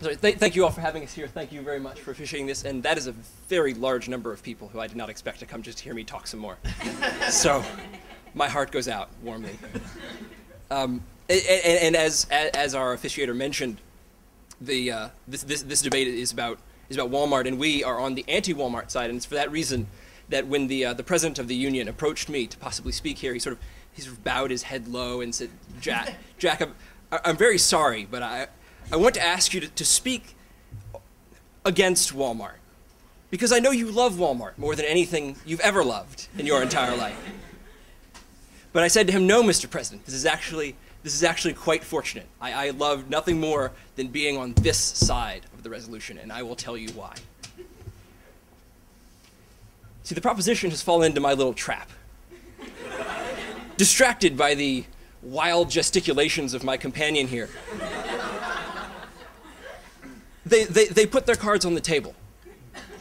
Sorry, thank you all for having us here. Thank you very much for officiating this. And that is a very large number of people who I did not expect to come just to hear me talk some more. So my heart goes out warmly. And as our officiator mentioned, this debate is about Walmart, and we are on the anti-Walmart side. And it's for that reason that when the president of the union approached me to possibly speak here, he sort of bowed his head low and said, Jack, I'm very sorry, but I want to ask you to speak against Walmart, because I know you love Walmart more than anything you've ever loved in your entire life. But I said to him, no, Mr. President, this is actually quite fortunate. I love nothing more than being on this side of the resolution, and I will tell you why. See, the proposition has fallen into my little trap. Distracted by the wild gesticulations of my companion here, they put their cards on the table.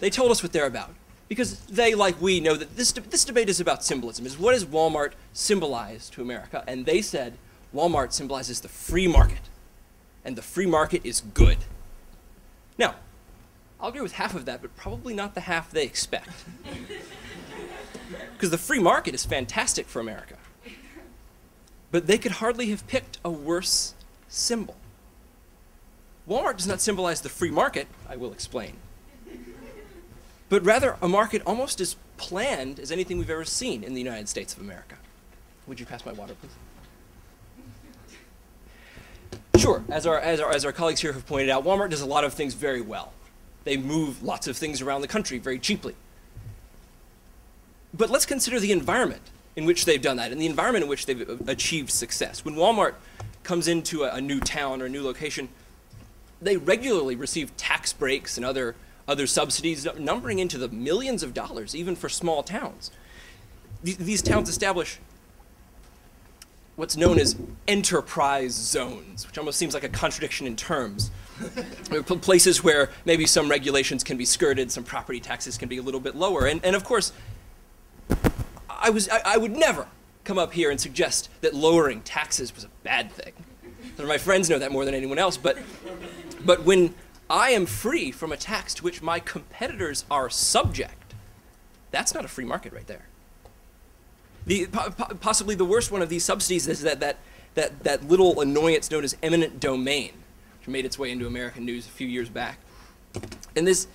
They told us what they're about, because they, like we, know that this debate is about symbolism. Is what does Walmart symbolize to America? And they said Walmart symbolizes the free market, and the free market is good. Now, I'll agree with half of that, but probably not the half they expect. Because the free market is fantastic for America. But they could hardly have picked a worse symbol. Walmart does not symbolize the free market, I will explain, but rather a market almost as planned as anything we've ever seen in the United States of America. Would you pass my water, please? Sure, as our colleagues here have pointed out, Walmart does a lot of things very well. They move lots of things around the country very cheaply. But let's consider the environment in which they've done that, and the environment in which they've achieved success. When Walmart comes into a new town or a new location, they regularly receive tax breaks and other subsidies numbering into the millions of dollars, even for small towns. These towns establish what's known as enterprise zones, which almost seems like a contradiction in terms. Places where maybe some regulations can be skirted, some property taxes can be a little bit lower. And of course, I would never come up here and suggest that lowering taxes was a bad thing. My friends know that more than anyone else, but when I am free from a tax to which my competitors are subject, that's not a free market right there. Possibly the worst one of these subsidies is that little annoyance known as eminent domain, which made its way into American news a few years back. And this,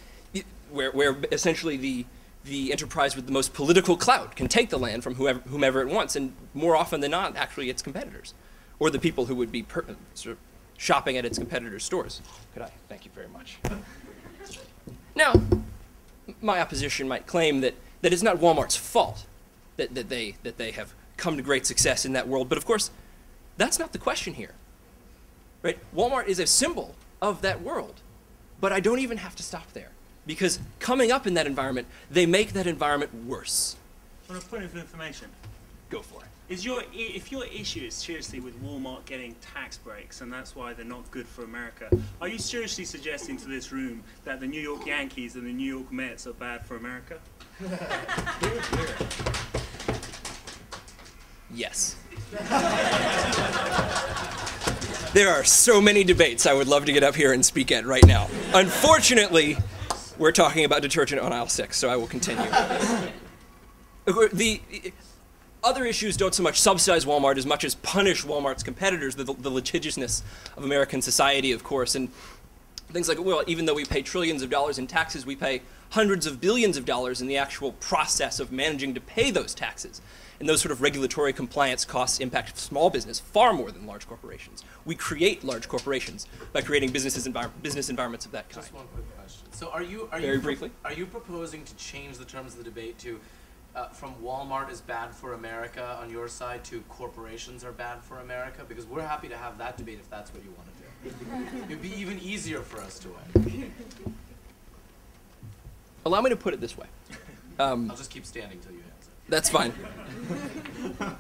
where essentially the enterprise with the most political clout can take the land from whomever it wants, and more often than not, actually its competitors, or the people who would be sort of shopping at its competitors' stores. Could I? Thank you very much. Now, my opposition might claim that it's not Walmart's fault that they have come to great success in that world, but of course, that's not the question here. Right? Walmart is a symbol of that world, but I don't even have to stop there, because coming up in that environment, they make that environment worse. On a point of information, go for it. If your issue is seriously with Walmart getting tax breaks and that's why they're not good for America, are you seriously suggesting to this room that the New York Yankees and the New York Mets are bad for America? Yes. There are so many debates I would love to get up here and speak at right now. Unfortunately, we're talking about detergent on aisle 6, so I will continue. The other issues don't so much subsidize Walmart as much as punish Walmart's competitors, the litigiousness of American society, of course, and things like, well, even though we pay trillions of dollars in taxes, we pay hundreds of billions of dollars in the actual process of managing to pay those taxes. And those sort of regulatory compliance costs impact small business far more than large corporations. We create large corporations by creating business environments of that kind. Just one quick question. So are you proposing to change the terms of the debate to from Walmart is bad for America on your side to corporations are bad for America? Because we're happy to have that debate if that's what you want to do. It'd be even easier for us to win. Allow me to put it this way. I'll just keep standing till you answer. That's fine.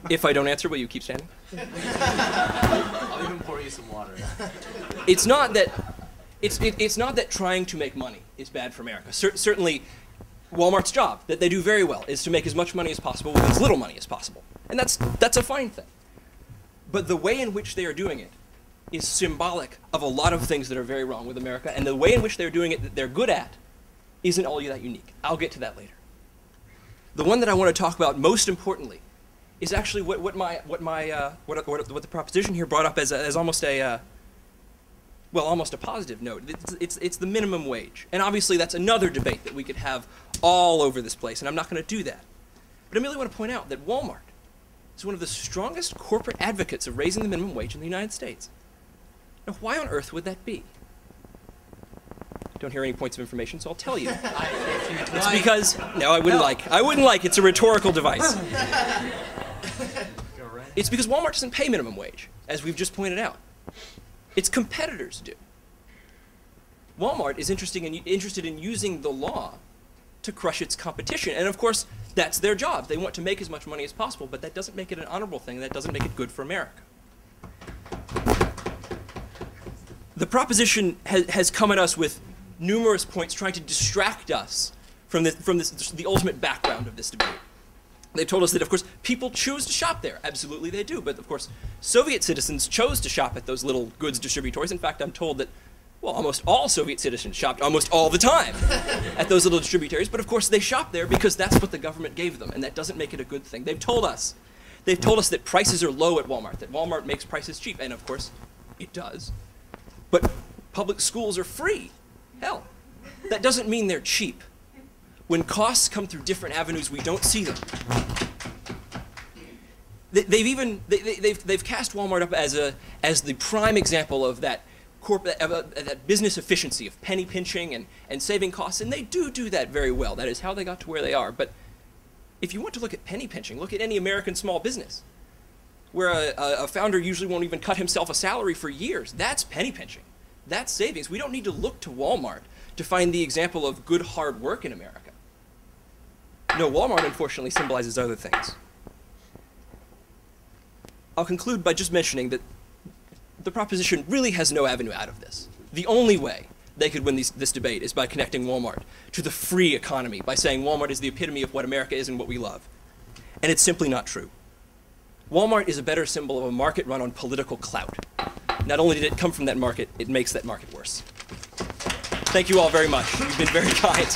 If I don't answer, will you keep standing? I'll even pour you some water. It's not that trying to make money is bad for America. Certainly, Walmart's job, that they do very well, is to make as much money as possible with as little money as possible. And that's a fine thing. But the way in which they are doing it is symbolic of a lot of things that are very wrong with America, and the way in which they're doing it that they're good at isn't all that unique. I'll get to that later. The one that I want to talk about most importantly is actually what the proposition here brought up as almost a almost a positive note. It's the minimum wage, and obviously that's another debate that we could have all over this place, and I'm not going to do that. But I merely want to point out that Walmart is one of the strongest corporate advocates of raising the minimum wage in the United States. Now, why on earth would that be? Don't hear any points of information, so I'll tell you. It's because I wouldn't like. It's a rhetorical device. It's because Walmart doesn't pay minimum wage, as we've just pointed out. Its competitors do. Walmart is interested in using the law to crush its competition, and of course, that's their job. They want to make as much money as possible, but that doesn't make it an honorable thing. That doesn't make it good for America. The proposition has come at us with numerous points trying to distract us from the ultimate background of this debate. They've told us that, of course, people choose to shop there. Absolutely they do. But, of course, Soviet citizens chose to shop at those little goods distributors. In fact, I'm told that, well, almost all Soviet citizens shopped almost all the time at those little distributors. But, of course, they shopped there because that's what the government gave them, and that doesn't make it a good thing. They've told us that prices are low at Walmart, that Walmart makes prices cheap, and, of course, it does. But public schools are free. Hell, that doesn't mean they're cheap. When costs come through different avenues, we don't see them. They've cast Walmart up as the prime example of that business efficiency of penny pinching and saving costs, and they do that very well. That is how they got to where they are. But if you want to look at penny pinching, look at any American small business, where a founder usually won't even cut himself a salary for years. That's penny pinching. That's savings. We don't need to look to Walmart to find the example of good hard work in America. No, Walmart unfortunately symbolizes other things. I'll conclude by just mentioning that the proposition really has no avenue out of this. The only way they could win this debate is by connecting Walmart to the free economy, by saying Walmart is the epitome of what America is and what we love. And it's simply not true. Walmart is a better symbol of a market run on political clout. Not only did it come from that market, it makes that market worse. Thank you all very much. You've been very kind.